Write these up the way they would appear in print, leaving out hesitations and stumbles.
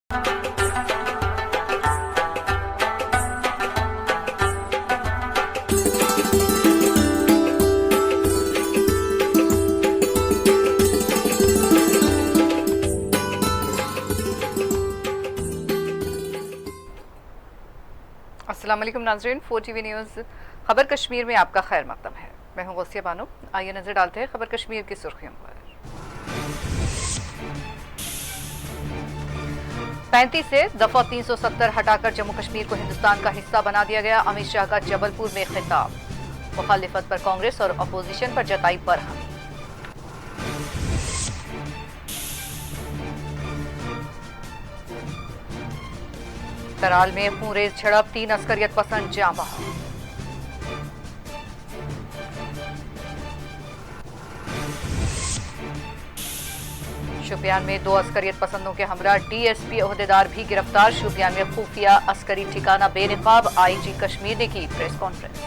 अस्सलाम वालेकुम नाज़रीन, 4TV न्यूज़ खबर कश्मीर में आपका खैर मकदम है। मैं हूं गौसिया बानो। आइए नजर डालते हैं खबर कश्मीर की सुर्खियों पर। 35 से दफा 370 हटाकर जम्मू कश्मीर को हिंदुस्तान का हिस्सा बना दिया गया। अमित शाह का जबलपुर में खिताब। मुखालिफत पर कांग्रेस और अपोजिशन पर जताई बरहमी। तराल में खूंरेज झड़प, 3 अस्करियत पसंद जाँ बहा। शोपियान में 2 अस्करियत पसंदों के हमरा डीएसपी ओहदेदार भी गिरफ्तार। शोपियान में खुफिया अस्करी ठिकाना बेनकाब। आईजी कश्मीर ने की प्रेस कॉन्फ्रेंस।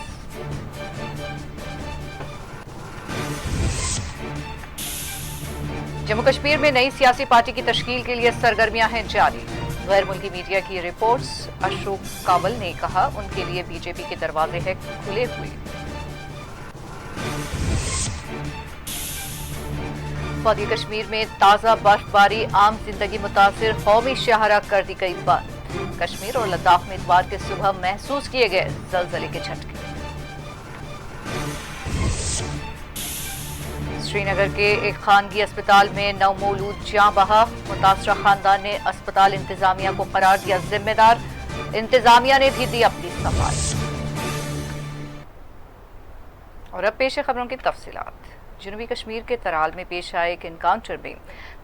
जम्मू कश्मीर में नई सियासी पार्टी की तश्कील के लिए सरगर्मियां हैं जारी। गैर मुल्की मीडिया की रिपोर्ट्स। अशोक कावल ने कहा उनके लिए बीजेपी के दरवाजे हैं खुले हुए। वादी कश्मीर में ताज़ा बर्फबारी, आम जिंदगी मुतासिर। कौमी शाहरा कर दी गई बंद। कश्मीर और लद्दाख में इतवार के सुबह महसूस किए गए जलजले के झटके। श्रीनगर के एक खानगी अस्पताल में नवमौलूद जाँ बहा। मुतासरा खानदान ने अस्पताल इंतजामिया को करार दिया जिम्मेदार। इंतजामिया ने भी दी अपनी सफाई। और अब पेश है खबरों की तफसीलात। जनूबी कश्मीर के तराल में पेश आए एक इनकाउंटर में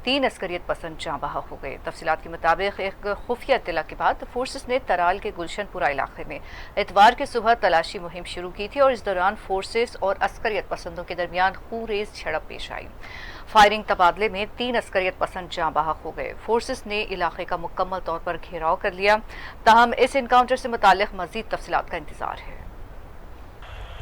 3 अस्करियत पसंद जाँ बहा हो गए। तफसीलात के मुताबिक एक खुफिया इत्तला के बाद फोर्सेस ने तराल के गुलशनपुरा इलाके में इतवार की सुबह तलाशी मुहिम शुरू की थी और इस दौरान फोर्सेस और अस्करियत पसंदों के दरमियान खूंरेज झड़प पेश आई। फायरिंग तबादले में 3 अस्करियत पसंद जाँ बहा हो गए। फोर्सेस ने इलाके का मुकम्मल तौर पर घेराव कर लिया। ताहम इस इनकाउंटर से मुताल्लिक मजीद तफसीलात का इंतजार है।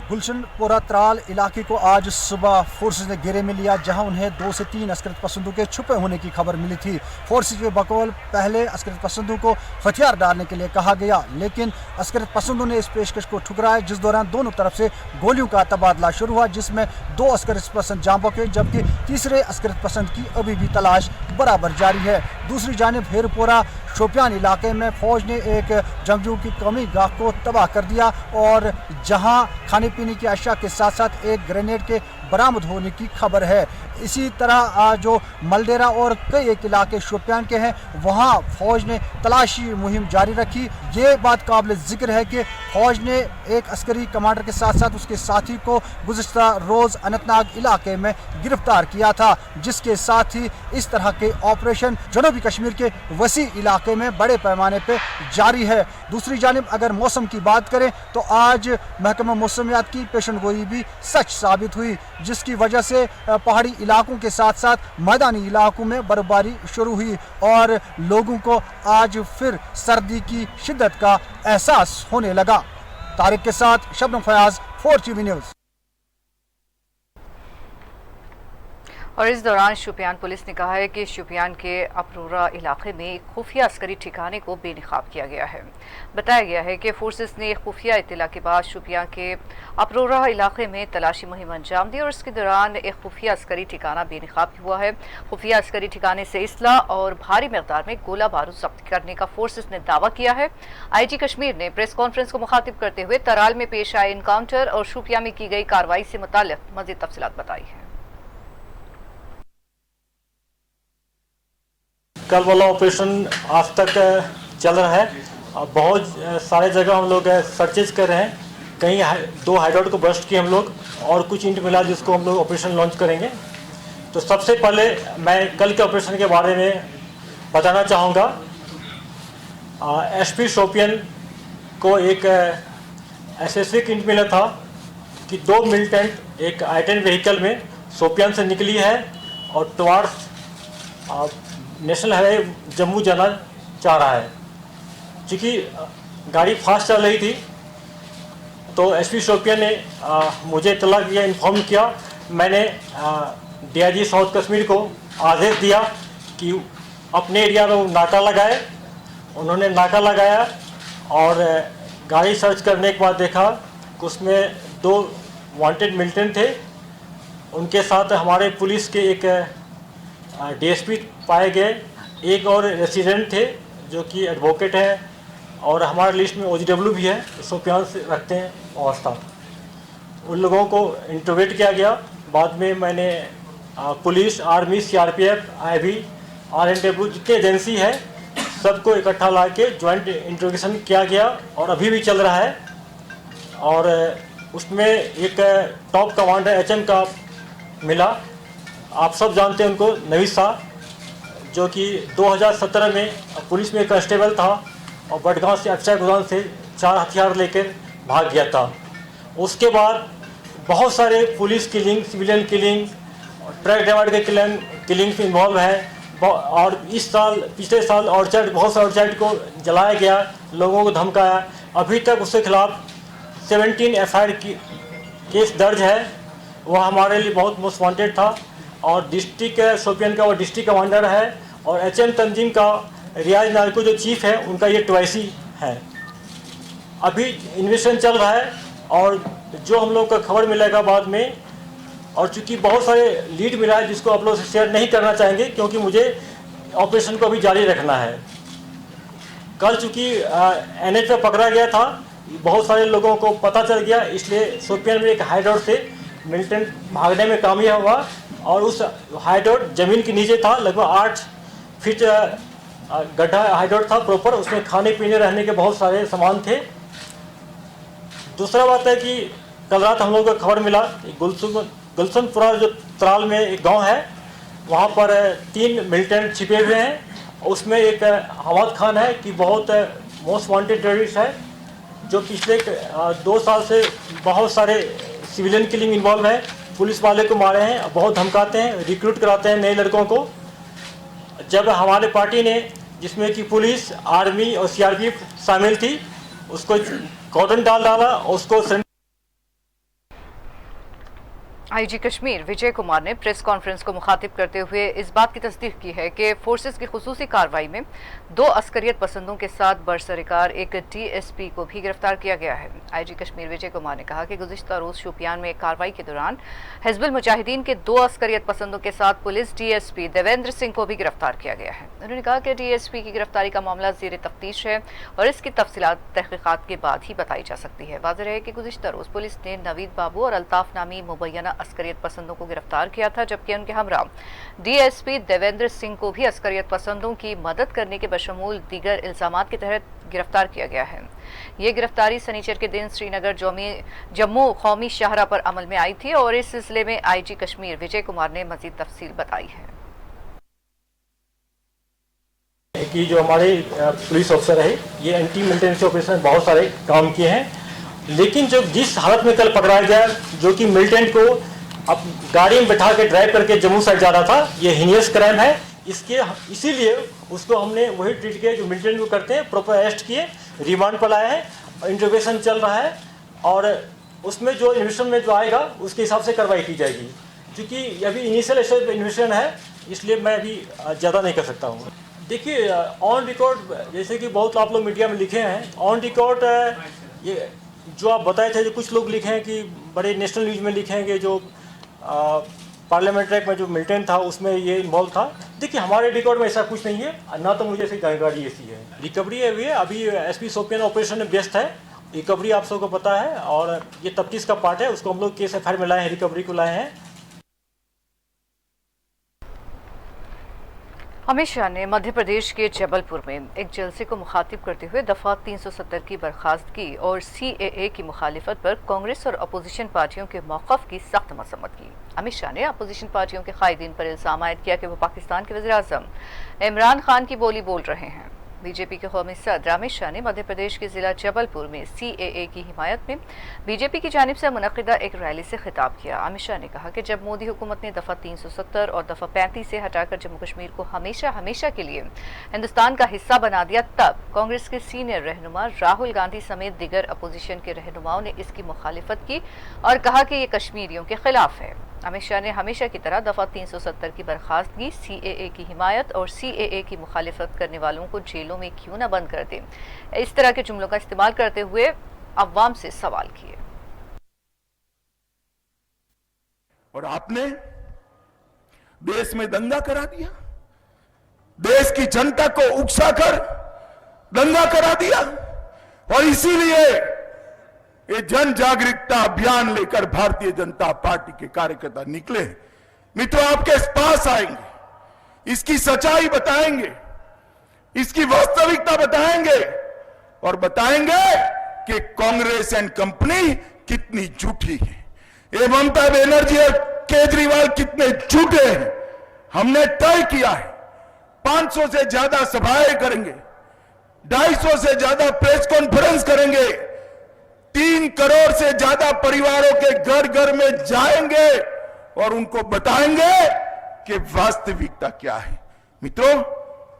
गुलशनपुरा त्राल इलाके को आज सुबह फोर्सेस ने घेरे में लिया, जहां उन्हें 2 से 3 अस्करियत पसंदों के छुपे होने की खबर मिली थी। फोर्सेस के बकौल पहले अस्करियत पसंदों को हथियार डालने के लिए कहा गया, लेकिन अस्करियत पसंदों ने इस पेशकश को ठुकराया, जिस दौरान दोनों तरफ से गोलियों का तबादला शुरू हुआ, जिसमें 2 अस्करियत पसंद जाँ बके, जबकि तीसरे अस्करियत पसंद की अभी भी तलाश बराबर जारी है। दूसरी जानिब हेरपोरा शोपियान इलाके में फौज ने एक जंगजू की कौमी गाह को तबाह कर दिया और जहां खाने पीने की अशिया के साथ साथ एक ग्रेनेड के बरामद होने की खबर है। इसी तरह जो मलडेरा और कई एक इलाके शोपियान के हैं, वहां फौज ने तलाशी मुहिम जारी रखी। ये बात काबिल जिक्र है कि फौज ने एक अस्करी कमांडर के साथ साथ उसके साथी को गुज़िश्ता रोज़ अनंतनाग इलाके में गिरफ्तार किया था, जिसके साथ ही इस तरह के ऑपरेशन जनूबी कश्मीर के वसी इलाके में बड़े पैमाने पर जारी है। दूसरी जानिब अगर मौसम की बात करें तो आज महकमा मौसमियात की पेशनगोई भी सच साबित हुई, जिसकी वजह से पहाड़ी इलाकों के साथ साथ मैदानी इलाकों में बर्फबारी शुरू हुई और लोगों को आज फिर सर्दी की शिद्दत का एहसास होने लगा। तारिक के साथ शबनम फयाज, 4TV न्यूज़। और इस दौरान शोपियान पुलिस ने कहा है कि शोपियान के अपरोरा इलाके में एक खुफिया अस्करी ठिकाने को बेनकाब किया गया है। बताया गया है कि फोर्सेस ने खुफिया इत्तला के बाद शोपियान के अपरोरा इलाके में तलाशी मुहिम अंजाम दी और इसके दौरान एक खुफिया अस्करी ठिकाना बेनकाब हुआ है। खुफिया अस्करी ठिकाने से इसला और भारी मकदार में गोला बारूद जब्त करने का फोर्सेस ने दावा किया है। आईजी कश्मीर ने प्रेस कॉन्फ्रेंस को मुखातिब करते हुए तराल में पेश आए इनकाउंटर और शोपियां में की गई कार्रवाई से मुताल्लिक मजीद तफसीलात बताई है। कल वाला ऑपरेशन आज तक चल रहा है। बहुत सारे जगह हम लोग सर्चेज कर रहे हैं। कहीं 2 हाइडआउट को बस्ट किए हम लोग और कुछ इंट मिला जिसको हम लोग ऑपरेशन लॉन्च करेंगे। तो सबसे पहले मैं कल के ऑपरेशन के बारे में बताना चाहूँगा। एसपी शोपियन को एक स्पेसिफिक इंट मिला था कि 2 मिलिटेंट एक I-10 व्हीकल में शोपियन से निकली है और टुवार्ड्स नेशनल हाईवे जम्मू जाना चाह रहा है। चूँकि गाड़ी फास्ट चल रही थी तो एसपी शोपियन ने मुझे इत्तला किया, इन्फॉर्म किया। मैंने DIG साउथ कश्मीर को आदेश दिया कि अपने एरिया में नाका लगाए उन्होंने नाका लगाया और गाड़ी सर्च करने के बाद देखा कि उसमें 2 वांटेड मिलिटेंट थे। उनके साथ हमारे पुलिस के एक डीएसपी पाए गए, एक और रेसिडेंट थे जो कि एडवोकेट हैं और हमारे लिस्ट में OGW भी है, शोपियान से रखते हैं वास्ता। उन लोगों को इंटरोगेट किया गया। बाद में मैंने police, army, CRPF, IB, RNW जितने एजेंसी है सबको इकट्ठा ला के ज्वाइंट इंट्रोगेशन किया गया और अभी भी चल रहा है। और उसमें एक टॉप कमांडर HM का मिला, आप सब जानते हैं उनको, नवीद शाह, जो कि 2017 में पुलिस में कांस्टेबल था और बडगांव से अक्षय गोदान से 4 हथियार लेकर भाग गया था। उसके बाद बहुत सारे police killing, civilian killing, truck driver के किलिंग में इन्वॉल्व है। और इस साल, पिछले साल ऑर्चर्ड, बहुत सारे ऑर्चर्ड को जलाया गया, लोगों को धमकाया। अभी तक उसके खिलाफ 17 FIR की केस दर्ज है। वह हमारे लिए बहुत मोस्ट वांटेड था और डिस्ट्रिक्ट शोपियान का वो डिस्ट्रिक्ट कमांडर है और HM तंजीम का रियाज नार्को जो चीफ है उनका ये ट्वाइसी है। अभी इन्वेस्टिगेशन चल रहा है और जो हम लोग का खबर मिलेगा बाद में, और चूंकि बहुत सारे लीड मिला है जिसको आप लोग से शेयर नहीं करना चाहेंगे क्योंकि मुझे ऑपरेशन को अभी जारी रखना है। कल चूंकि NH पे पकड़ा गया था, बहुत सारे लोगों को पता चल गया, इसलिए शोपियान में एक हाइडआउट से मिलिटेंट भागने में कामयाब हुआ और उस हाइडआउट ज़मीन के नीचे था, लगभग 8 फीट गड्ढा हाइडआउट था प्रॉपर। उसमें खाने पीने रहने के बहुत सारे सामान थे। दूसरा बात है कि कल रात हम लोगों को खबर मिला, गुलशनपुरा जो त्राल में एक गांव है, वहाँ पर 3 मिलिटेंट छिपे हुए हैं। उसमें एक हमाद खान है कि बहुत मोस्ट वांटेड टेररिस्ट है, जो पिछले 2 साल से बहुत सारे सिविलियन किलिंग इन्वॉल्व है, पुलिस वाले को मारे हैं, बहुत धमकाते हैं, रिक्रूट कराते हैं नए लड़कों को। जब हमारे पार्टी ने, जिसमें कि पुलिस, आर्मी और CRPF शामिल थी, उसको कॉर्डन डाला, उसको IG कश्मीर विजय कुमार ने प्रेस कॉन्फ्रेंस को मुखातिब करते हुए इस बात की तस्दीक की है कि फोर्सेस की खुसूसी कार्रवाई में 2 अस्करियत पसंदों के साथ बरसरकार एक DSP को भी गिरफ्तार किया गया है। IG कश्मीर विजय कुमार ने कहा कि गुज़िश्ता रोज़ शोपियान में एक कार्रवाई के दौरान हिज़्बुल मुजाहिदीन के 2 अस्करियत पसंदों के साथ पुलिस DSP देवेंद्र सिंह को भी गिरफ्तार किया गया है। उन्होंने कहा कि DSP की गिरफ्तारी का मामला ज़ेर तफ्तीश है और इसकी तफसीलात तहकीकात के बाद ही बताई जा सकती है। वाज़ेह है कि गुज़िश्ता रोज़ पुलिस ने नवीद बाबू और अल्ताफ नामी मुबैना अस्करियत पसंदों को गिरफ्तार किया था, जबकि उनके हमरा DSP देवेंद्र सिंह को भी अस्करियत पसंदों की मदद करने के बशमूल दीगर इल्जामात के तहत गिरफ्तार किया गया है। ये गिरफ्तारी शनिचर के दिन श्रीनगर जम्मू कौमी शाहरा पर अमल में आई थी और इस सिलसिले में IG कश्मीर विजय कुमार ने मजीद तफसील बताई है कि जो हमारे पुलिस ऑफिसर है ये एंटी मिलिटेंसी ऑपरेशन में बहुत सारे काम किए हैं, लेकिन जो जिस हालत में कल पकड़ाया गया, जो कि मिलिटेंट को अब गाड़ी में बैठा के ड्राइव करके जम्मू साइड जा रहा था, ये हीनियस क्राइम है। इसीलिए उसको हमने वही ट्रीट किया जो मिलिटेंट को करते हैं, प्रॉपर अरेस्ट किए, रिमांड पर लाए हैं और इंट्रोगेशन चल रहा है और उसमें जो इन्वेस्टिगेशन में जो आएगा उसके हिसाब से कार्रवाई की जाएगी। क्योंकि अभी इनिशियल स्टेज पर इन्वेस्टिगेशन है, इसलिए मैं अभी ज़्यादा नहीं कर सकता हूँ। देखिए, ऑन रिकॉर्ड जैसे कि बहुत आप लोग मीडिया में लिखे हैं, ऑन रिकॉर्ड ये जो आप बताए थे, जो कुछ लोग लिखे हैं कि बड़े नेशनल न्यूज़ में लिखे हैं कि जो पार्लियामेंट ट्रैक में जो मिलिटेंट था उसमें ये इन्वॉल्व था। देखिए, हमारे रिकॉर्ड में ऐसा कुछ नहीं है, ना तो मुझे ऐसी जानकारी ऐसी है। रिकवरी हुई है, अभी SP शोपियान ऑपरेशन में व्यस्त है, रिकवरी आप सबको पता है और ये तफ्तीश का पार्ट है, उसको हम लोग केस FIR में लाए हैं, रिकवरी को लाए हैं। अमित शाह ने मध्य प्रदेश के जबलपुर में एक जलसे को मुखातिब करते हुए दफा 370 की बर्खास्तगी और CAA की मुखालिफत पर कांग्रेस और अपोजिशन पार्टियों के मौक़िफ़ की सख्त मसम्मत की। अमित शाह ने अपोजिशन पार्टियों के कायदीन पर इल्ज़ाम आयद किया कि वो पाकिस्तान के वज़ीर-ए-आज़म इमरान खान की बोली बोल रहे हैं। बीजेपी के कौमी सदर अमित शाह ने मध्य प्रदेश के ज़िला जबलपुर में CAA की हिमायत में बीजेपी की जानिब से मुनक़िदा एक रैली से खिताब किया। अमित शाह ने कहा कि जब मोदी हुकूमत ने दफ़ा 370 और दफ़ा 35 से हटाकर जम्मू कश्मीर को हमेशा के लिए हिंदुस्तान का हिस्सा बना दिया, तब कांग्रेस के सीनियर रहनुमा राहुल गांधी समेत दीगर अपोजिशन के रहनुमाओं ने इसकी मुखालिफत की और कहा कि ये कश्मीरियों के खिलाफ है। अमित शाह ने हमेशा की तरह दफा 370 की बर्खास्तगी, CAA की हिमायत और CAA की मुखालिफत करने वालों को जेलों में क्यों न बंद कर दें, इस तरह के जुमलों का इस्तेमाल करते हुए अवाम से सवाल किए। और आपने देश में दंगा करा दिया, देश की जनता को उकसाकर दंगा करा दिया, और इसीलिए ये जन जागरूकता अभियान लेकर भारतीय जनता पार्टी के कार्यकर्ता निकले हैं। मित्रों, आपके पास आएंगे, इसकी सच्चाई बताएंगे, इसकी वास्तविकता बताएंगे और बताएंगे कि कांग्रेस एंड कंपनी कितनी झूठी है, ये ममता बनर्जी और केजरीवाल कितने झूठे हैं। हमने तय किया है 500 से ज्यादा सभाएं करेंगे, 250 से ज्यादा प्रेस कॉन्फ्रेंस करेंगे, 3 करोड़ से ज्यादा परिवारों के घर घर में जाएंगे और उनको बताएंगे कि वास्तविकता क्या है। मित्रों,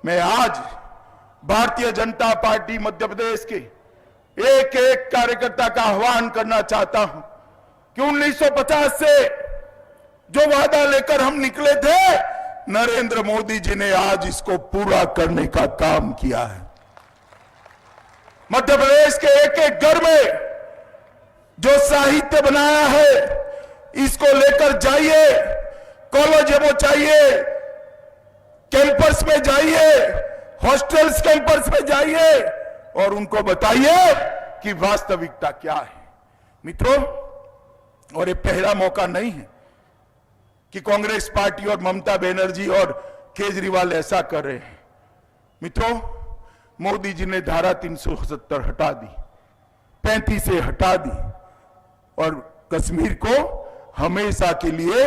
मैं आज भारतीय जनता पार्टी मध्य प्रदेश के एक एक कार्यकर्ता का आह्वान करना चाहता हूं कि 1950 से जो वादा लेकर हम निकले थे, नरेंद्र मोदी जी ने आज इसको पूरा करने का काम किया है। मध्य प्रदेश के एक एक घर में जो साहित्य बनाया है, इसको लेकर जाइए, कॉलेज में चाहिए, कैंपस में जाइए, हॉस्टल्स कैंपस में जाइए और उनको बताइए कि वास्तविकता क्या है। मित्रों, और ये पहला मौका नहीं है कि कांग्रेस पार्टी और ममता बनर्जी और केजरीवाल ऐसा कर रहे हैं। मित्रों, मोदी जी ने धारा 370 हटा दी, 35 से हटा दी और कश्मीर को हमेशा के लिए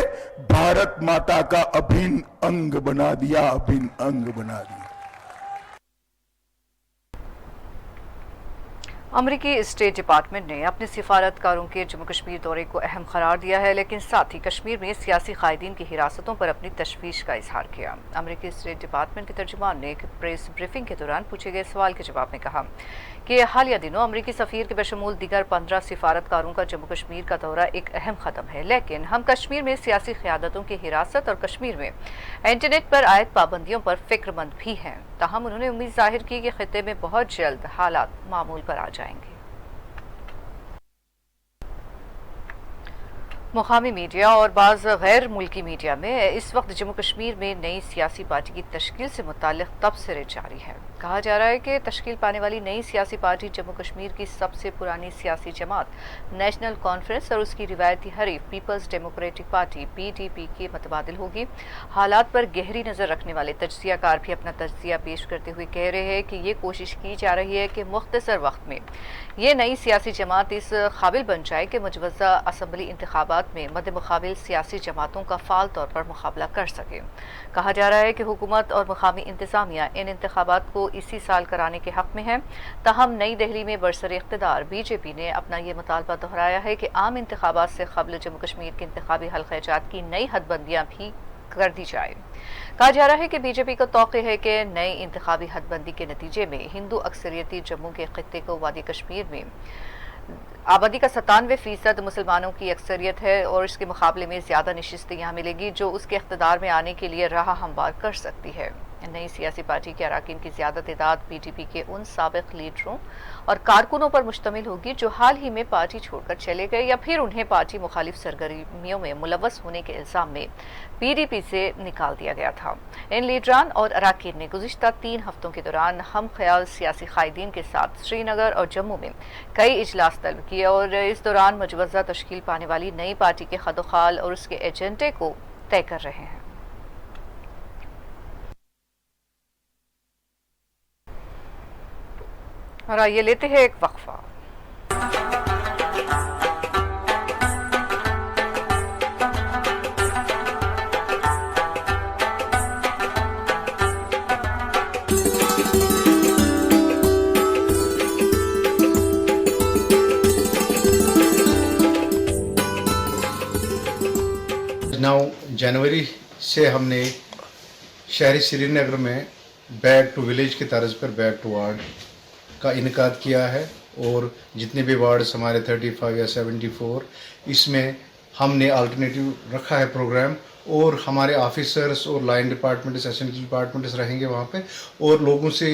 भारत माता का अभिन्न अंग बना दिया, अभिन्न अंग बना दिया। अमेरिकी स्टेट डिपार्टमेंट ने अपने सिफारतकारों के जम्मू कश्मीर दौरे को अहम करार दिया है, लेकिन साथ ही कश्मीर में सियासी कायदीन की हिरासतों पर अपनी तशवीश का इजहार किया। अमेरिकी स्टेट डिपार्टमेंट के तर्जुमान ने एक प्रेस ब्रीफिंग के दौरान पूछे गए सवाल के जवाब में कहा कि हालिया दिनों अमेरिकी सफीर के बशमूल दीगर 15 सिफारतकारों का जम्मू कश्मीर का दौरा एक अहम कदम है, लेकिन हम कश्मीर में सियासी क़यादतों की हिरासत और कश्मीर में इंटरनेट पर आयद पाबंदियों पर फिक्रमंद भी हैं। ताहम उन्होंने उम्मीद जाहिर की कि खित्ते में बहुत जल्द हालात मामूल पर आ जाएंगे। मुकामी मीडिया और बाज़ गैर मुल्की मीडिया में इस वक्त जम्मू कश्मीर में नई सियासी पार्टी की तश्कील से मुताल्लिक़ तबसरे जारी है। कहा जा रहा है कि तश्कील पाने वाली नई सियासी पार्टी जम्मू कश्मीर की सबसे पुरानी सियासी जमात नेशनल कॉन्फ्रेंस और उसकी रिवायती हरीफ पीपल्स डेमोक्रेटिक पार्टी PDP के मतबादिल होगी। हालात पर गहरी नज़र रखने वाले तज्ज़ियाकार भी अपना तज्ज़िया पेश करते हुए कह रहे हैं कि ये कोशिश की जा रही है कि मुख्तसर वक्त में ये नई सियासी जमात इस काबिल बन जाए कि मुजवज़ा असम्बली इंतखाबात में मद मुकाबिल सियासी जमातों का फाल तौर पर मुकाबला कर सके। कहा जा रहा है कि हुकूमत और मुकामी इंतजामिया इन इंतखाबात को इसी साल कराने के हक में है। ताहम नई दिल्ली में बरसर इख्तिदार BJP ने अपना ये मुतालबा दोहराया है कि आम इंतखाबात से कबल जम्मू कश्मीर के इंतखाबी हल्क़ात की नई हदबंदियाँ भी कर दी जाए। कहा जा रहा है कि BJP को तौक़े है कि नई इंतखाबी हदबंदी के नतीजे में हिंदू अक्सरियती जम्मू के खित्ते को वादी कश्मीर में आबादी का 97% मुसलमानों की अक्सरियत है और इसके मुकाबले में ज़्यादा नशिस्तें यहाँ मिलेगी, जो उसके इख्तिदार में आने के लिए राह हमवार कर सकती है। नई सियासी पार्टी के अराकीन की ज़्यादा तादाद PDP के उन साबिक लीडरों और कारकुनों पर मुश्तमिल होगी जो हाल ही में पार्टी छोड़कर चले गए या फिर उन्हें पार्टी मुखालिफ सरगर्मियों में मुलव्वस होने के इल्ज़ाम में PDP से निकाल दिया गया था। इन लीडरान और अराकीन ने गुज़िश्ता 3 हफ्तों के दौरान हम ख्याल सियासी कायदीन के साथ श्रीनगर और जम्मू में कई इजलास तलब किए और इस दौरान मुजवज़ा तश्कील पाने वाली नई पार्टी के खदोखाल और उसके एजेंडे को तय कर रहे हैं। और आइए लेते हैं एक वक्फा। जनवरी से हमने शहरी श्रीनगर में बैक टू विलेज के तर्ज पर बैक टू वार्ड का इनकाद किया है और जितने भी वार्ड्स हमारे 35 या 74 इसमें हमने अल्टरनेटिव रखा है प्रोग्राम, और हमारे ऑफिसर्स और लाइन डिपार्टमेंट्स, एसएनडी डिपार्टमेंट्स रहेंगे वहाँ पे, और लोगों से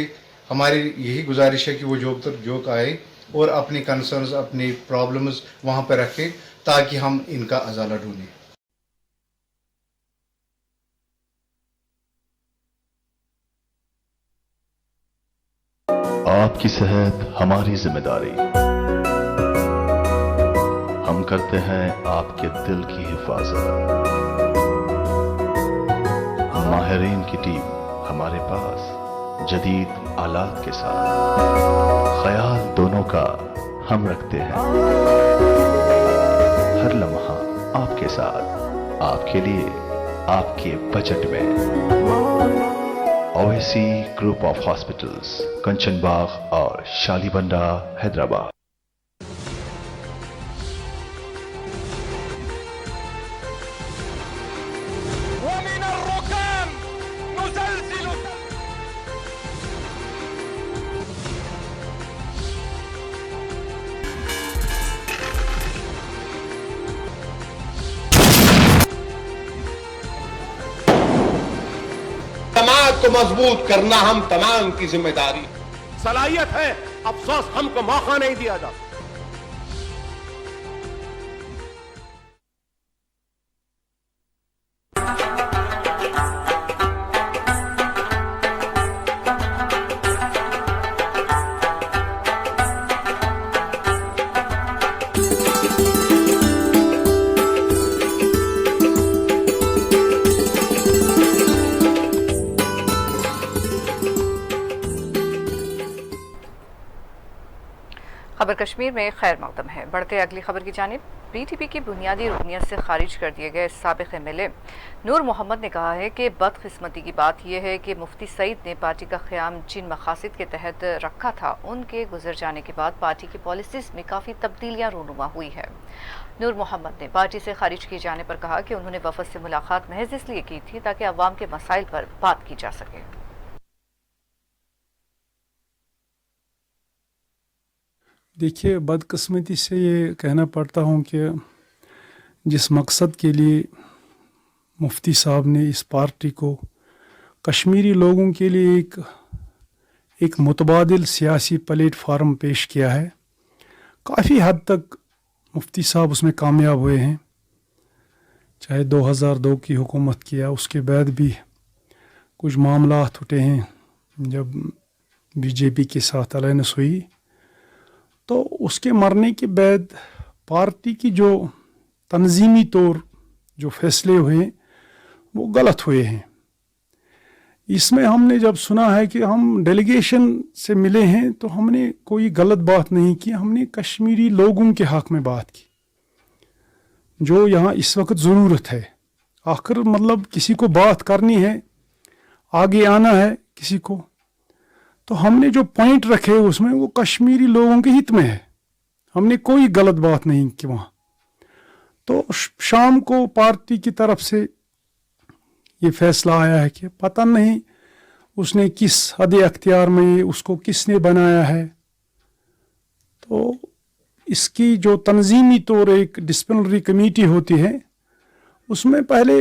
हमारी यही गुजारिश है कि वो जोक आए और अपनी कंसर्न्स, अपनी प्रॉब्लम्स वहाँ पे रखें ताकि हम इनका अजाला ढूंढें। आपकी सेहत हमारी जिम्मेदारी। हम करते हैं आपके दिल की हिफाजत। माहिरीन की टीम हमारे पास जदीद आलात के साथ, ख्याल दोनों का हम रखते हैं। हर लम्हा आपके साथ, आपके लिए, आपके बजट में। ओएसी ग्रुप ऑफ हॉस्पिटल्स, कंचन बाग और शालीबंडा, हैदराबाद। समाज को मजबूत करना हम तमाम की जिम्मेदारी। सलाहियत है, अफसोस हमको मौका नहीं दिया जाता। खबर कश्मीर में खैर मकदम है। बढ़ते अगली खबर की जानिब। पीटीपी की बुनियादी रुकनियत से खारिज कर दिए गए साबिक एमएलए नूर मोहम्मद ने कहा है कि बदकिस्मती की बात यह है कि मुफ्ती सईद ने पार्टी का क़याम जिन मकासद के तहत रखा था, उनके गुजर जाने के बाद पार्टी की पॉलिसीज में काफ़ी तब्दीलियाँ रूनुमा हुई है। नूर मोहम्मद ने पार्टी से खारिज किए जाने पर कहा कि उन्होंने वफद से मुलाकात महज इसलिए की थी ताकि अवाम के मसाइल पर बात की जा सके। देखिए, बदकिस्मती से ये कहना पड़ता हूँ कि जिस मकसद के लिए मुफ्ती साहब ने इस पार्टी को कश्मीरी लोगों के लिए एक मुतबादिल सियासी प्लेटफार्म पेश किया है, काफ़ी हद तक मुफ्ती साहब उसमें कामयाब हुए हैं। चाहे 2002 की हुकूमत किया, उसके बाद भी कुछ मामला उठे हैं जब बीजेपी के साथ अलायंस हुई, तो उसके मरने के बाद पार्टी की जो तंजीमी तौर जो फैसले हुए वो गलत हुए हैं। इसमें हमने जब सुना है कि हम डेलीगेशन से मिले हैं तो हमने कोई गलत बात नहीं की, हमने कश्मीरी लोगों के हक़ में बात की जो यहाँ इस वक्त ज़रूरत है। आखिर मतलब किसी को बात करनी है, आगे आना है किसी को, तो हमने जो पॉइंट रखे उसमें वो कश्मीरी लोगों के हित में है। हमने कोई गलत बात नहीं की वहाँ। तो शाम को पार्टी की तरफ से ये फैसला आया है कि पता नहीं उसने किस हद अख्तियार में उसको किसने बनाया है। तो इसकी जो तंजीमी तौर एक डिसिप्लिनरी कमेटी होती है, उसमें पहले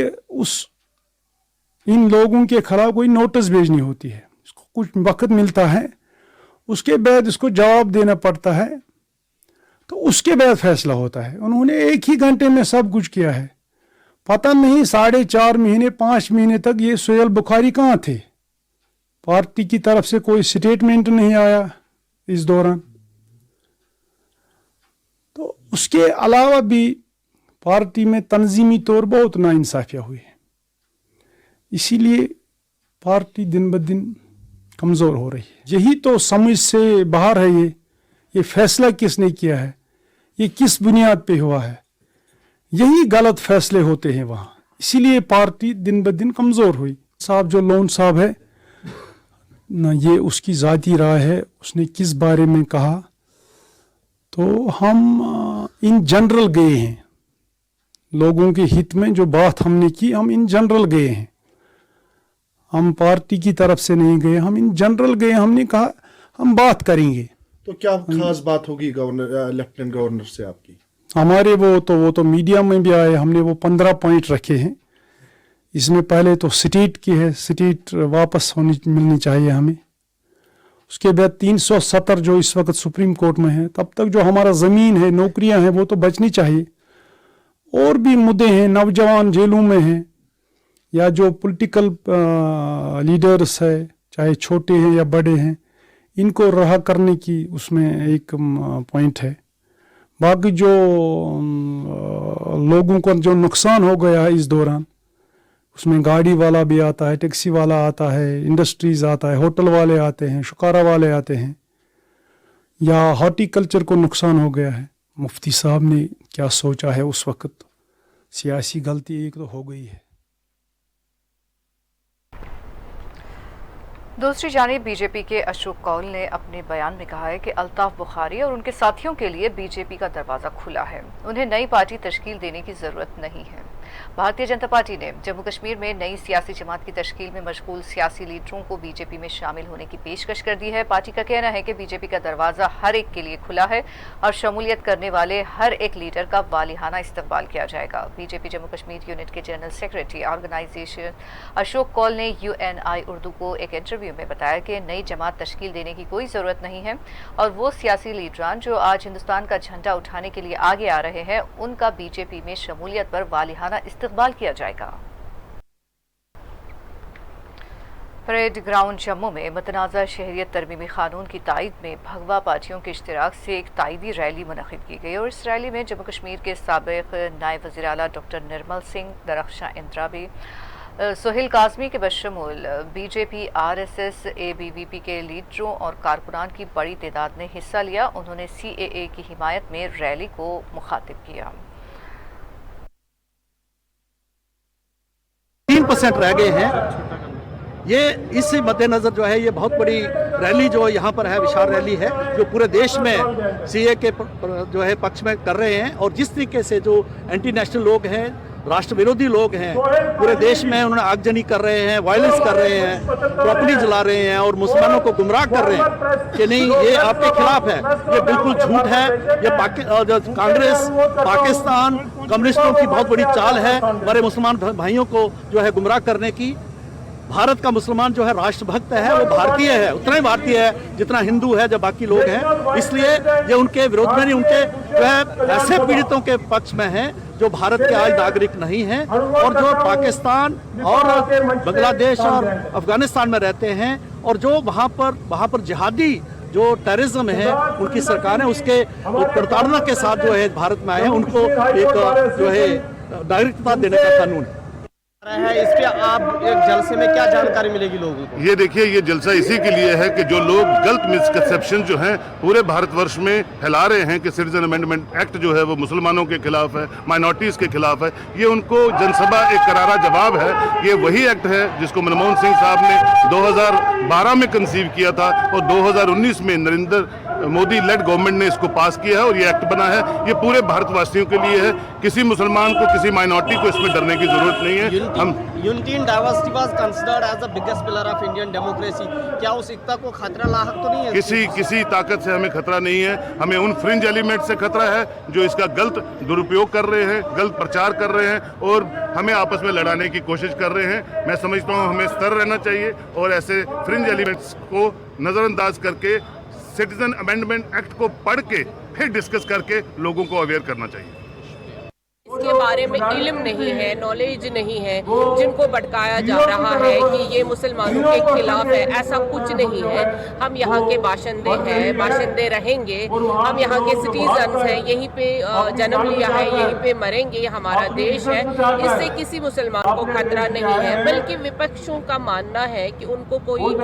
इन लोगों के खिलाफ कोई नोटिस भेजनी होती है, इसको कुछ वक्त मिलता है, उसके बाद इसको जवाब देना पड़ता है, तो उसके बाद फैसला होता है। उन्होंने 1 ही घंटे में सब कुछ किया है। पता नहीं 4.5 महीने 5 महीने तक ये सोहेल बुखारी कहाँ थे। पार्टी की तरफ से कोई स्टेटमेंट नहीं आया इस दौरान। तो उसके अलावा भी पार्टी में तंजीमी तौर बहुत नाइंसाफियाँ हुई है, इसीलिए पार्टी दिन ब दिन कमज़ोर हो रही है। यही तो समझ से बाहर है। ये फैसला किसने किया है, ये किस बुनियाद पे हुआ है, यही गलत फैसले होते हैं वहाँ, इसीलिए पार्टी दिन ब दिन कमज़ोर हुई। साहब जो लोन साहब है ना, ये उसकी ज़ाती राय है, उसने किस बारे में कहा, तो हम इन जनरल गए हैं, लोगों के हित में जो बात हमने की, हम इन जनरल गए हैं, हम पार्टी की तरफ से नहीं गए, हम इन जनरल गए। हमने कहा हम बात करेंगे। तो क्या खास बात होगी गवर्नर लेफ्टिनेंट गवर्नर से आपकी? हमारे वो तो मीडिया में भी आए, हमने वो 15 पॉइंट रखे हैं। इसमें पहले तो स्टेट की है, स्टेट वापस मिलनी चाहिए हमें। उसके बाद 370 जो इस वक्त सुप्रीम कोर्ट में है, तब तक जो हमारा ज़मीन है, नौकरियां हैं, वो तो बचनी चाहिए। और भी मुद्दे हैं, नौजवान जेलों में हैं, या जो पॉलिटिकल लीडर्स है, चाहे छोटे हैं या बड़े हैं, इनको रहा करने की उसमें एक पॉइंट है। बाकी जो लोगों को जो नुकसान हो गया है इस दौरान, उसमें गाड़ी वाला भी आता है, टैक्सी वाला आता है, इंडस्ट्रीज़ आता है, होटल वाले आते हैं, शुकारा वाले आते हैं, या हॉर्टिकल्चर को नुकसान हो गया है। मुफ्ती साहब ने क्या सोचा है उस वक्त, सियासी गलती एक तो हो गई है। दूसरी जानिब बीजेपी के अशोक कौल ने अपने बयान में कहा है कि अल्ताफ बुखारी और उनके साथियों के लिए बीजेपी का दरवाज़ा खुला है, उन्हें नई पार्टी तश्कील देने की ज़रूरत नहीं है। भारतीय जनता पार्टी ने जम्मू कश्मीर में नई सियासी जमात की तश्कील में मशगूल सियासी लीडरों को बीजेपी में शामिल होने की पेशकश कर दी है। पार्टी का कहना है कि बीजेपी का दरवाज़ा हर एक के लिए खुला है और शमूलियत करने वाले हर एक लीडर का वालिहाना इस्तकबाल किया जाएगा। बीजेपी जम्मू कश्मीर यूनिट के general secretary organisation Ashok Kaul ने UNI उर्दू को एक इंटरव्यू में बताया कि नई जमात तश्कील देने की कोई ज़रूरत नहीं है और वो सियासी लीडरान जो आज हिंदुस्तान का झंडा उठाने के लिए आगे आ रहे हैं, उनका बीजेपी में शमूलियत पर वालिहाना इस्तकबाल किया जाएगा। परेड ग्राउंड जम्मू में मुतनाज़ा शहरियत तरमीमी कानून की तायद में भगवा पार्टियों के इश्तिराक से एक तायदी रैली मुनक़िद की गई और इस रैली में जम्मू कश्मीर के साबिक़ नायब वज़ीर आला डॉक्टर निर्मल सिंह, दरख्शां इंद्राबी, सोहेल काज़मी के बशमूल बीजेपी, RSS, ABVP के लीडरों और कारकुनान की बड़ी तादाद ने हिस्सा लिया। उन्होंने CAA की हिमायत में रैली को मुखातिब किया। 3% रह गए हैं। ये इस मद्देनज़र जो है, ये बहुत बड़ी रैली जो यहाँ पर है, विशाल रैली है, जो पूरे देश में CAA के जो है पक्ष में कर रहे हैं। और जिस तरीके से जो एंटी नेशनल लोग हैं, राष्ट्र विरोधी लोग हैं, पूरे देश में उन्होंने आगजनी कर रहे हैं, वायलेंस कर रहे हैं, प्रॉपर्टी जला रहे हैं और मुसलमानों को गुमराह कर रहे हैं कि नहीं ये आपके खिलाफ है, ये बिल्कुल झूठ है। ये कांग्रेस, पाकिस्तान, कम्युनिस्टों की बहुत बड़ी चाल है हमारे मुसलमान भाइयों को जो है गुमराह करने की। भारत का मुसलमान जो है राष्ट्रभक्त है, वो भारतीय है, उतना ही भारतीय है जितना हिंदू है, जब बाकी लोग हैं। इसलिए ये उनके विरोध में नहीं, उनके जो है ऐसे पीड़ितों के पक्ष में है जो भारत के आज नागरिक नहीं हैं और जो पाकिस्तान और बांग्लादेश और अफगानिस्तान में रहते हैं और जो वहाँ पर जिहादी जो टेररिज्म है उनकी सरकार है, उसके प्रताड़ना के साथ जो है भारत में आए हैं, उनको एक जो है नागरिकता देने का कानून है। इस पे आप एक जलसे में क्या जानकारी मिलेगी लोगों को? ये देखिए, ये जलसा इसी के लिए है कि जो लोग गलत मिसकंसेप्शन जो हैं पूरे भारतवर्ष में फैला रहे हैं कि सिटीजन अमेंडमेंट एक्ट जो है वो मुसलमानों के खिलाफ है, माइनॉरिटीज़ के खिलाफ है, ये उनको जनसभा एक करारा जवाब है। ये वही एक्ट है जिसको मनमोहन सिंह साहब ने 2012 में कंसीव किया था और 2019 में नरेंद्र मोदी लेड गवर्नमेंट ने इसको पास किया है और ये एक्ट बना है। ये पूरे भारतवासियों के लिए है, किसी मुसलमान को, किसी माइनॉरिटी को इसमें डरने की जरूरत नहीं है। Unity in diversity was considered as the biggest pillar of Indian democracy. क्या उस एकता को खतरा लायक तो नहीं है? किसी ताकत से हमें खतरा नहीं है। हमें उन फ्रिंज एलिमेंट से खतरा है जो इसका गलत दुरुपयोग कर रहे हैं, गलत प्रचार कर रहे हैं और हमें आपस में लड़ाने की कोशिश कर रहे हैं। मैं समझता हूँ हमें स्थिर रहना चाहिए और ऐसे फ्रिंज एलिमेंट्स को नज़रअंदाज करके सिटीजन अमेंडमेंट एक्ट को पढ़ के फिर डिस्कस करके लोगों को अवेयर करना चाहिए। इसके बारे में इल्म नहीं है, नॉलेज नहीं है, जिनको भटकाया जा रहा है कि ये मुसलमानों के खिलाफ है, ऐसा कुछ नहीं है। हम यहाँ के बाशिंदे हैं, बाशिंदे रहेंगे, हम यहाँ के सिटीजन्स हैं, यहीं पे जन्म लिया है, यहीं पे मरेंगे, ये हमारा देश है। इससे किसी मुसलमान को खतरा नहीं है, बल्कि विपक्षों का मानना है कि उनको कोई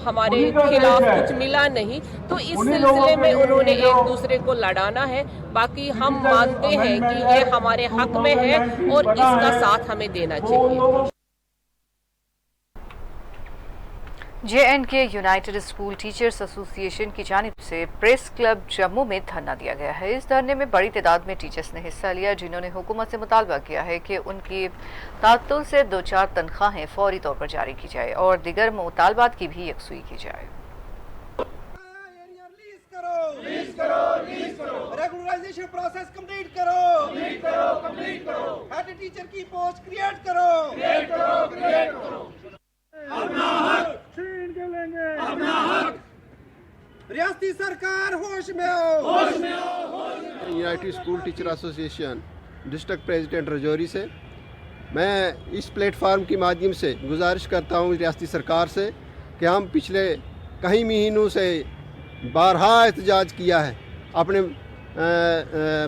हमारे खिलाफ कुछ मिला नहीं, तो इस सिलसिले में उन्होंने एक दूसरे को लड़ाना है। बाकी हम मानते हैं कि ये हमारे हक में है और इसका साथ हमें देना चाहिए। JNK United school teachers association की जानिब से प्रेस क्लब जम्मू में धरना दिया गया है। इस धरने में बड़ी तादाद में टीचर्स ने हिस्सा लिया, जिन्होंने हुकूमत से मुतालबा किया है कि उनकी तातुल से 2-4 तनख्वाहें फौरी तौर पर जारी की जाए और दिगर मुतालबात की भी यकसुई की जाए। एजुकेशन प्रोसेस कंप्लीट करो, कंप्लीट करो। हेड टीचर की पोस्ट क्रिएट करो, अपना हक छीन के लेंगे, अपना हक। रियासती सरकार होश में हो। United school teacher association district president Rajouri से मैं इस प्लेटफार्म के माध्यम से गुजारिश करता हूँ रियासती सरकार से कि हम पिछले कई महीनों से बारहा एहतजाज किया है अपने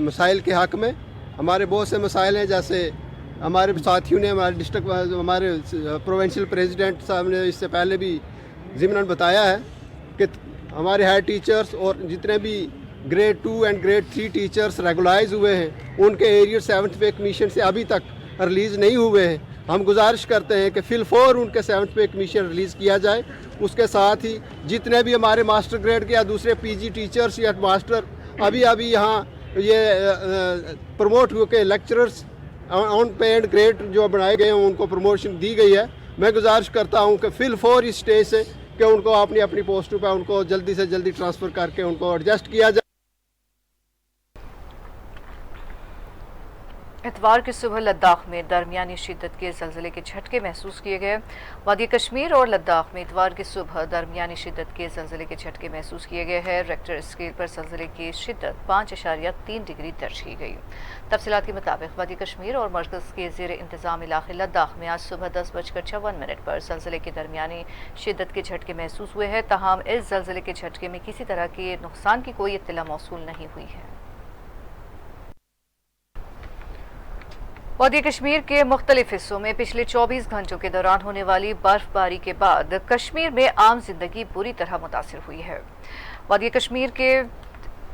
मसाइल के हक़ में। हमारे बहुत से मसाइल हैं, जैसे हमारे साथियों ने, हमारे प्रोविंशियल प्रेसिडेंट साहब ने इससे पहले भी ज़िमनन बताया है कि हमारे हेड टीचर्स और जितने भी grade 2 and grade 3 teachers regularise हुए हैं उनके एरियर 7th पे कमीशन से अभी तक रिलीज़ नहीं हुए हैं। हम गुजारिश करते हैं कि फिल 4 उनके 7th पे कमीशन रिलीज़ किया जाए। उसके साथ ही जितने भी हमारे मास्टर ग्रेड के या दूसरे पीजी टीचर्स या मास्टर अभी यहाँ ये प्रमोट हुए लेक्चरर्स ऑन पेड ग्रेड जो बनाए गए हैं उनको प्रमोशन दी गई है। मैं गुजारिश करता हूँ कि फिल 4 इस स्टेज से कि उनको अपनी अपनी पोस्टों पर उनको जल्दी से जल्दी ट्रांसफ़र करके उनको एडजस्ट किया जाए। इतवार की सुबह लद्दाख में दरमियानी शिद्दत के ज़लज़ले के झटके महसूस किए गए। वादी कश्मीर और लद्दाख में इतवार की सुबह दरमियानी शिद्दत के ज़लज़ले के झटके महसूस किए गए हैं। रेक्टर स्केल पर ज़लज़ले की शिद्दत 5.3 डिग्री दर्ज की गई। तफसीलात के मुताबिक वादी कश्मीर और मरकज़ के ज़ेर इंतज़ाम इलाक़े लद्दाख में आज सुबह 10:54 पर ज़लज़ले के दरमियानी शिद्दत के झटके महसूस हुए हैं। ताहम इस ज़लज़ले के झटके में किसी तरह के नुकसान की कोई इत्तला मौसूल नहीं हुई है। वादी कश्मीर के मुख्तलिफ हिस्सों में पिछले 24 घंटों के दौरान होने वाली बर्फबारी के बाद कश्मीर में आम जिंदगी बुरी तरह मुतासिर हुई है। वादी कश्मीर के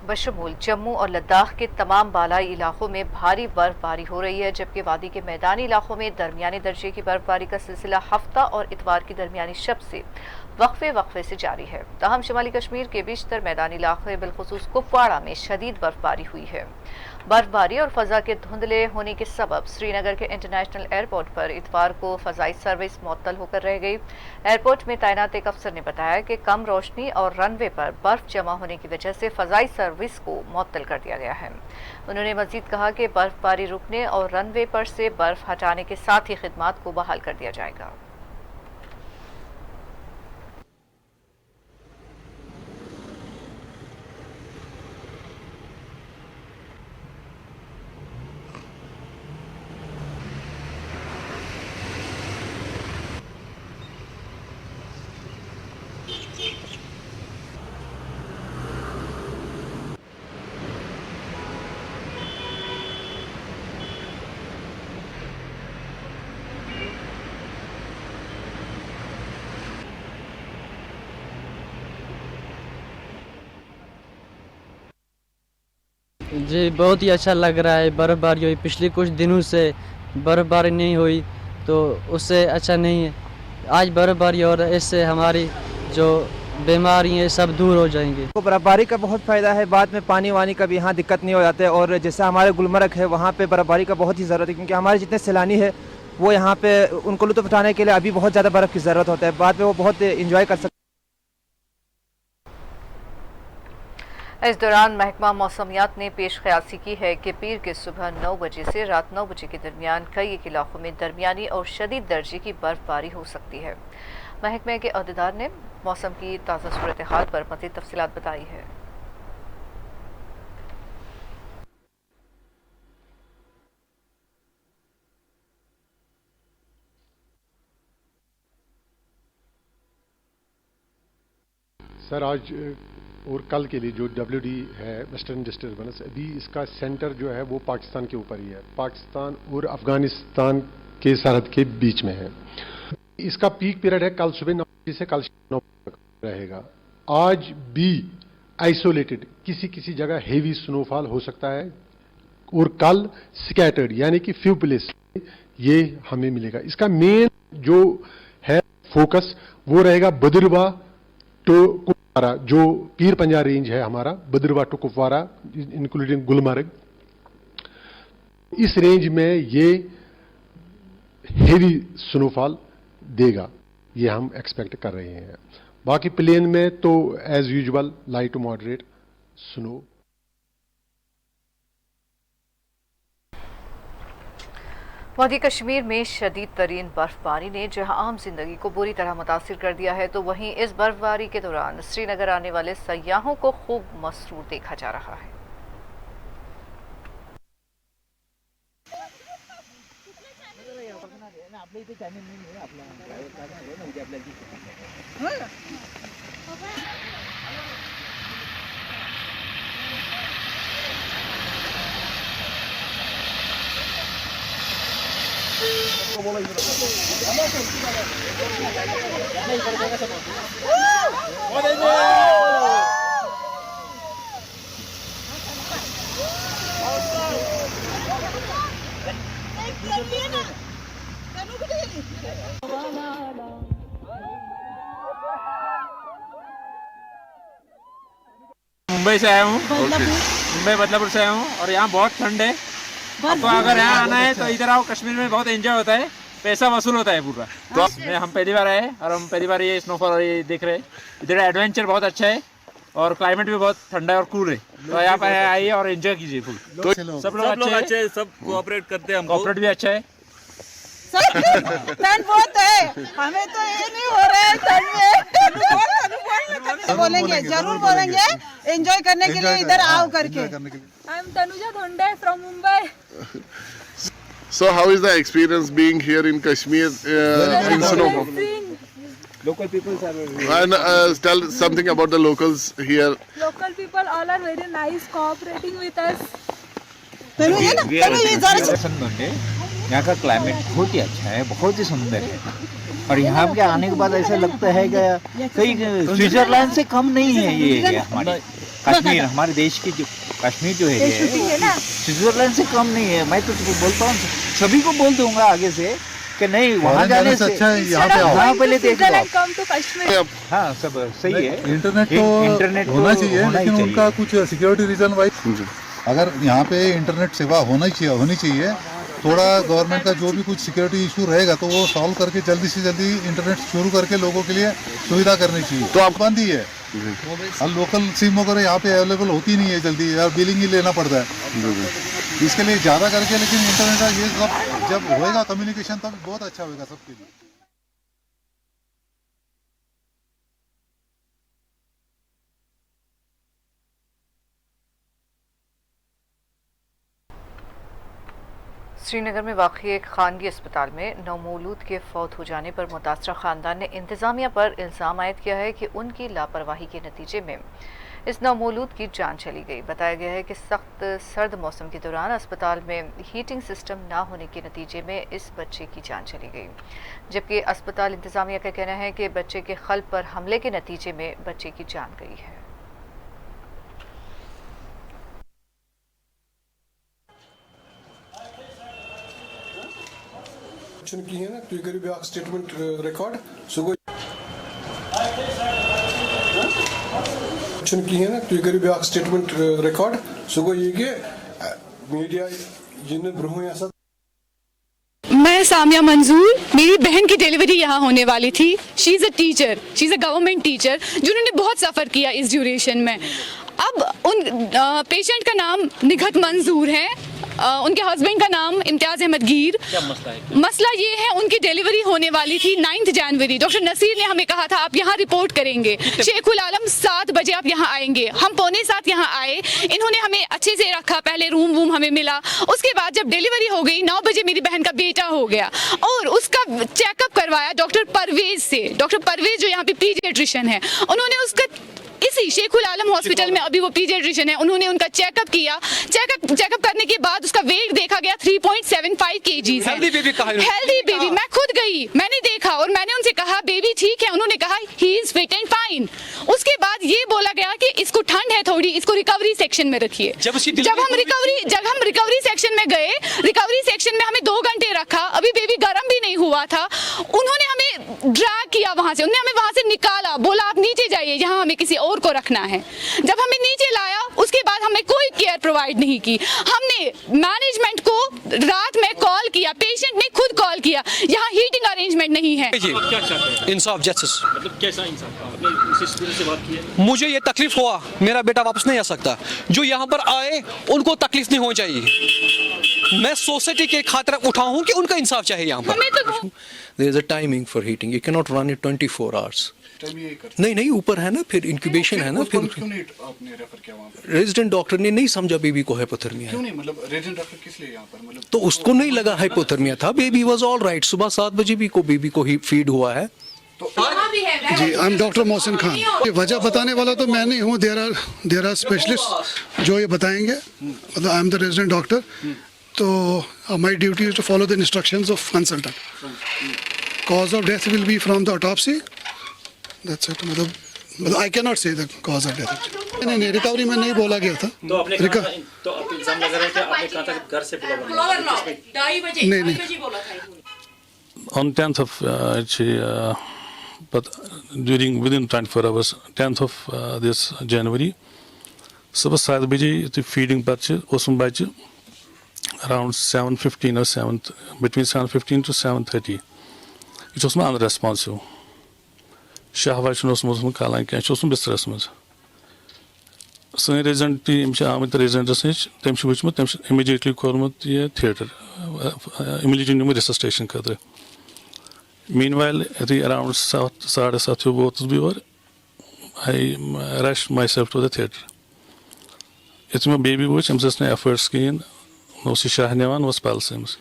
बशमूल जम्मू और लद्दाख के तमाम बालाई इलाकों में भारी बर्फबारी हो रही है, जबकि वादी के मैदानी इलाकों में दरमियानी दर्जे की बर्फबारी का सिलसिला हफ्ता और इतवार की दरमियानी शब से वक्फे से जारी है। ताहम शुमाली कश्मीर के बेशतर मैदानी इलाके बिलखुसूस कुपवाड़ा में शदीद बर्फबारी हुई है। बर्फबारी और फजा के धुंधले होने के सबब श्रीनगर के इंटरनेशनल एयरपोर्ट पर इतवार को फजाई सर्विस मुअत्तल होकर रह गई। एयरपोर्ट में तैनात एक अफसर ने बताया कि कम रोशनी और रनवे पर बर्फ जमा होने की वजह से फजाई सर्विस को मुअत्तल कर दिया गया है। उन्होंने मजीद कहा कि बर्फबारी रुकने और रनवे पर से बर्फ हटाने के साथ ही खिदमात को बहाल कर दिया जाएगा। जी बहुत ही अच्छा लग रहा है। बर्फ़बारी हुई, पिछले कुछ दिनों से बर्फ़बारी नहीं हुई तो उससे अच्छा नहीं है। आज बर्फ़बारी और इससे हमारी जो बीमारी है सब दूर हो जाएंगी। तो बर्फ़बारी का बहुत फ़ायदा है, बाद में पानी वानी का भी यहाँ दिक्कत नहीं हो जाते। और जैसे हमारे गुलमर्ग है वहाँ पे बर्फ़बारी का बहुत ही ज़रूरत है, क्योंकि हमारे जितने सैलानी है वो यहाँ पे उनको लुत्फ़ उठाने के लिए अभी बहुत ज़्यादा बर्फ़ की ज़रूरत होता है। बाद में वो बहुत इंजॉय कर सकते। इस दौरान महकमा मौसमियात ने पेश ख्यासी की है कि पीर के सुबह 9 बजे से रात 9 बजे के दरमियान कई एक इलाकों में दरमियानी और शदीद दर्जे की बर्फबारी हो सकती है। महकमे के अहदेदार ने मौसम की ताज़ा सूरत हाल पर मज़ीद तफसीलात बताई है। सर आज और कल के लिए जो WD है वेस्टर्न डिस्टर्बेंस, अभी इसका सेंटर जो है वो पाकिस्तान के ऊपर ही है, पाकिस्तान और अफगानिस्तान के सरहद के बीच में है। इसका पीक पीरियड है कल सुबह 9 बजे से कल 9 तक रहेगा। आज भी आइसोलेटेड किसी किसी जगह हेवी स्नोफॉल हो सकता है और कल स्कैटर्ड यानी कि फ्यू प्लेस ये हमें मिलेगा। इसका मेन जो है फोकस वो रहेगा बदरवा टू कुपवारा, जो पीर पंजा रेंज है हमारा, बदरवा टू कुपवारा इंक्लूडिंग गुलमर्ग। इस रेंज में ये हेवी स्नोफॉल देगा, ये हम एक्सपेक्ट कर रहे हैं। बाकी प्लेन में तो as usual light to moderate snow वादी कश्मीर में शदीद तरीन बर्फबारी ने जहां आम जिंदगी को बुरी तरह मुतासिर कर दिया है, तो वहीं इस बर्फबारी के दौरान श्रीनगर आने वाले सयाहों को खूब मसरूर देखा जा रहा है। मुंबई से आया हूँ, मुंबई बदलापुर से आया हूँ और यहाँ बहुत ठंड है। तो अगर यहाँ आना है तो इधर आओ, कश्मीर में बहुत एंजॉय होता है, पैसा वसूल होता है पूरा। तो हम पहली बार आए और हम पहली बार ये स्नोफॉल और ये देख रहे हैं। इधर एडवेंचर बहुत अच्छा है और क्लाइमेट भी बहुत ठंडा है और कूल है, तो यहाँ पे आइए और एंजॉय कीजिए फुल। तो सब लोग अच्छे हैं, सब कोऑपरेट करते हैं, कोऑपरेट भी अच्छा है। ठंड बहुत है, हमें तो ये नहीं हो रहा है ठंड में। बोलेंगे, जरूर बोलेंगे, एंजॉय करने के लिए इधर आओ करके। आई am Tanuja Dhonde from Mumbai. So how is the experience being here in Kashmir in snowfall? Local people are And tell something about the locals here. Local people all are very nice, cooperating with us. यहाँ का climate बहुत ही अच्छा है, बहुत ही सुंदर है और यहाँ के आने के बाद ऐसा लगता है कि कहीं स्विट्जरलैंड से कम नहीं है ये एरिया। हमारे कश्मीर, हमारे देश की जो कश्मीर जो है स्विट्जरलैंड से कम नहीं है। मैं तो बोलता हूँ, सभी को बोल दूंगा आगे से कि नहीं, वहाँ जाने से अच्छा है यहाँ पे आओ, वहाँ पहले देख लो। हाँ, सब सही है। इंटरनेट होना चाहिए, लेकिन उनका कुछ सिक्योरिटी रीजन वाइज अगर यहाँ पे इंटरनेट सेवा होनी चाहिए। थोड़ा गवर्नमेंट का जो भी कुछ सिक्योरिटी इशू रहेगा तो वो सॉल्व करके जल्दी से जल्दी इंटरनेट शुरू करके लोगों के लिए सुविधा करनी चाहिए। तो आप बंद ही है, और लोकल सिम वगैरह यहाँ पे अवेलेबल होती नहीं है जल्दी, यार बिलिंग ही लेना पड़ता है इसके लिए ज़्यादा करके। लेकिन इंटरनेट का ये सब जब होएगा कम्युनिकेशन, तब बहुत अच्छा होगा सबके लिए। श्रीनगर में वाक़ई एक खानगी अस्पताल में नवमौलूद के फौत हो जाने पर मुतासरा ख़ानदान ने इंतज़ामिया पर इल्ज़ाम आयद किया है कि उनकी लापरवाही के नतीजे में इस नवमौलूद की जान चली गई। बताया गया है कि सख्त सर्द मौसम के दौरान अस्पताल में हीटिंग सिस्टम ना होने के नतीजे में इस बच्चे की जान चली गई, जबकि अस्पताल इंतज़ामिया का कहना है कि बच्चे के क़ल्ब पर हमले के नतीजे में बच्चे की जान गई है। की है ना, तुझे करीब स्टेटमेंट रिकॉर्ड सुगो की है ना, तुझे करीब स्टेटमेंट रिकॉर्ड सुगो ये के मीडिया जिन ब्रह्म ऐसा। मैं सामिया मंजूर, मेरी बहन की डिलीवरी यहाँ होने वाली थी। She is a teacher, she is a government teacher जिन्होंने बहुत सफ़र किया इस ड्यूरेशन में। अब उन पेशेंट का नाम निघत मंजूर है, उनके हस्बैंड का नाम इम्तियाज़ अहमद गिर। क्या मसला है? मसला ये है, उनकी डिलीवरी होने वाली थी 9 जनवरी। डॉक्टर नसीर ने हमें कहा था आप यहाँ रिपोर्ट करेंगे, शेखुल आलम 7 बजे आप यहाँ आएंगे। हम 6:45 यहाँ आए, इन्होंने हमें अच्छे से रखा, पहले रूम वूम हमें मिला। उसके बाद जब डिलीवरी हो गई 9 बजे मेरी बहन का बेटा हो गया और उसका चेकअप करवाया डॉक्टर परवेज से। डॉक्टर परवेज जो यहाँ पे पीडियाट्रिशियन है, उन्होंने उसका इसी शेखुल आलम हॉस्पिटल में, अभी वो पीडियाट्रिशियन है, उन्होंने उनका चेकअप किया। चेकअप करने के बाद उसका वेट देखा गया 3.75 kg है। Healthy baby. मैं खुद गई, मैंने देखा और मैंने उनसे कहा बेबी ठीक है, उन्होंने कहा he is fit and fine. उसके बाद ये बोला गया कि इसको ठंड है थोड़ी, इसको रिकवरी सेक्शन में रखिए। जब हम रिकवरी सेक्शन में गए, रिकवरी सेक्शन में हमें 2 घंटे रखा, अभी बेबी गर्म भी नहीं हुआ था। उन्होंने हमें ड्रैग किया वहां से, उन्होंने हमें वहां से निकाला, बोला आप नीचे जाइए, यहाँ हमें किसी और को रखना है। जब हमें नीचे लाया उसके बाद हमें कोई केयर प्रोवाइड नहीं की। हमने मैनेजमेंट को रात में कॉल किया, पेशेंट ने खुद कॉल किया, यहाँ हीटिंग अरेंजमेंट नहीं है। क्या चाहते हैं? इंसाफ, जस्टिस। मतलब कैसा इंसाफ? आपने उस स्टूडेंट से बात की है? मुझे ये तकलीफ हुआ, मेरा बेटा वापस नहीं आ सकता। जो यहाँ पर आए उनको तकलीफ नहीं होनी चाहिए। मैं सोसाइटी के खातिर उठा हूँ कि उनका इंसाफ चाहिए यहाँ पर। There is a timing for heating. You cannot run it 24 hours. नहीं ऊपर है ना, फिर इंक्यूबेशन है ना, फिर क्यों नहीं आपने रेफर किया वहाँ पर? रेजिडेंट डॉक्टर ने नहीं समझा बेबी को हाइपोथर्मिया क्यों नहीं, मतलब रेजिडेंट डॉक्टर किस लिए यहाँ पर, मतलब तो उसको नहीं लगा हाइपोथर्मिया था, बेबी वाज ऑल राइट। सुबह 7 बजे बेबी को ही फीड हुआ है। जी, I am doctor Mohsin Khan. ये वजह बताने वाला तो मैं नहीं हूँ, देयर आर स्पेशलिस्ट जो ये बताएंगे। मतलब I am the resident doctor, तो my duty is to follow the instructions of consultant. Cause of death will be from the autopsy, that's it. मतलब I can not say the cause of death. नहीं, recovery में नहीं बोला गया था। तो आपने तो आप इल्जाम लगा रहे थे, आपने कहा था कि घर से नहीं। On 10th of but within 24 hours, 10th of this January, सुबह 7 बजे तो फीडिंग पर उसमें बच्चे around 7:15 or 7 between 7:15 to 7:30 ये उसमें unresponsive शहवा उसमें कालान क्या बिस्तरस मज सन रेजिडेंट टीम आमत रेजिडेंटस नश तम वुचमुत तम इमीडिएटली कोर्मुत ये थिएटर इमीडिएटली निम रिसस्टेशन खतर। मीनवाइल अराउंड 7:30 वोतुस बह और I rush myself to the theatre. You may baby वुच अम्स ना एफर्ट्स कहें न शाह निवान वस पल्स अम्स।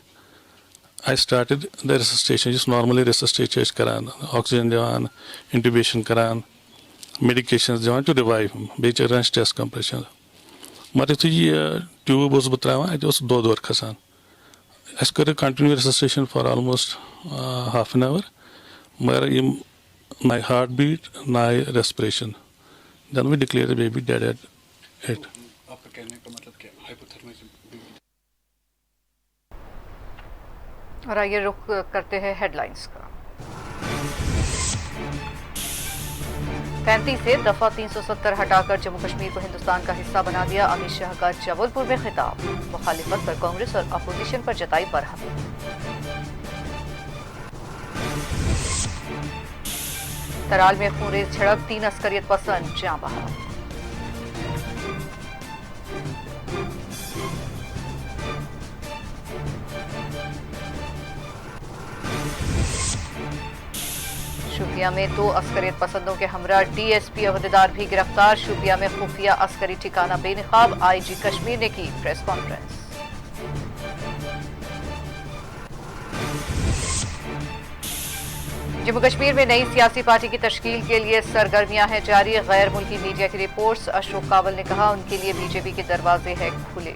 I started the resuscitation, just normally resuscitation करान, oxygen दिवान, intubation करान, medications दिवान to revive him, बेच रंच chest compression। मरे तो ये tube उस बतरावा, it was 2 दौर खसान। ऐसे करे continue resuscitation for almost half an hour, मगर ये my heartbeat, my respiration, then we declared the baby dead at 8। आपका कहने का मतलब क्या हाइपोथर्मिया से? और आइए रुख करते हैं हेडलाइंस का। 35 से दफा 370 हटाकर जम्मू कश्मीर को हिंदुस्तान का हिस्सा बना दिया। अमित शाह का जबलपुर में खिताब। मुखालिफत पर कांग्रेस और अपोजिशन पर जताई बरहमी। तराल में खूनरेज झड़प, 3 अस्करियत पसंद जाँ बहा। शोपियां में 2 अस्करियत पसंदों के हमरा डीएसपी अहदेदार भी गिरफ्तार। शोपियां में खुफिया अस्करी ठिकाना बेनकाब। आईजी कश्मीर ने की प्रेस कॉन्फ्रेंस। जम्मू कश्मीर में नई सियासी पार्टी की तश्कील के लिए सरगर्मियां हैं जारी। गैर मुल्की मीडिया की रिपोर्ट्स। अशोक काबल ने कहा उनके लिए बीजेपी के दरवाजे हैं खुले।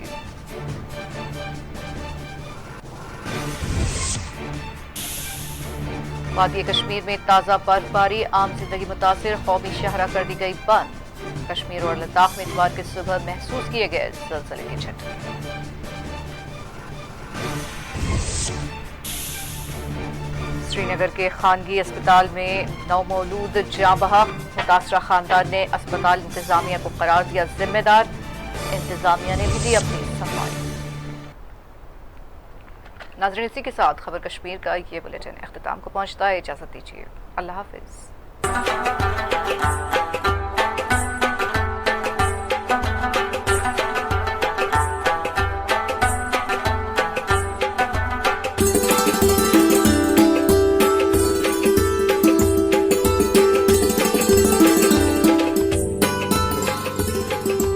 वादी कश्मीर में ताज़ा बर्फबारी, आम जिंदगी मुतासिर। कौमी शाहरा कर दी गई बंद। कश्मीर और लद्दाख में इतवार की सुबह महसूस किए गए ज़लज़ले के झटके। श्रीनगर के खानगी अस्पताल में नौमौलूद जाँ बहा। मुतासरा खानदान ने अस्पताल इंतजामिया को करार दिया जिम्मेदार। इंतजामिया ने भी दी अपनी सफाई। नाज़रीन, इसी के साथ खबर कश्मीर का ये बुलेटिन अख्तिताम को पहुंचता है। इजाज़त दीजिए, अल्लाह हाफिज़।